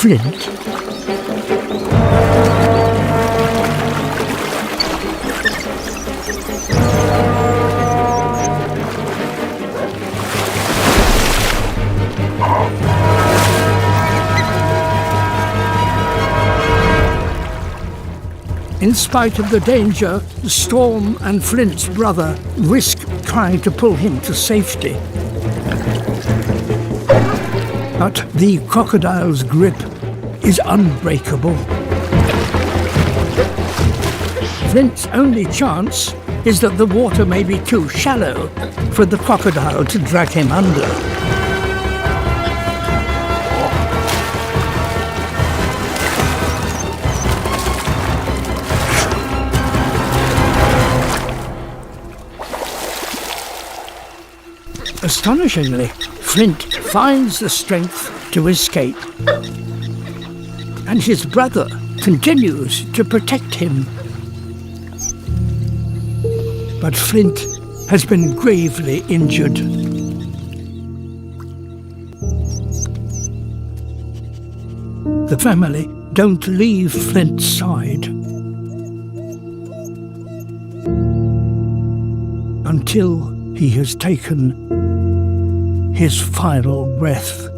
Flint. In spite of the danger, Storm and Flint's brother risk trying to pull him to safety. But the crocodile's grip is unbreakable. Flint's only chance is that the water may be too shallow for the crocodile to drag him under. Astonishingly, Flint finds the strength to escape, and his brother continues to protect him. But Flint has been gravely injured. The family don't leave Flint's side until he has taken his final breath.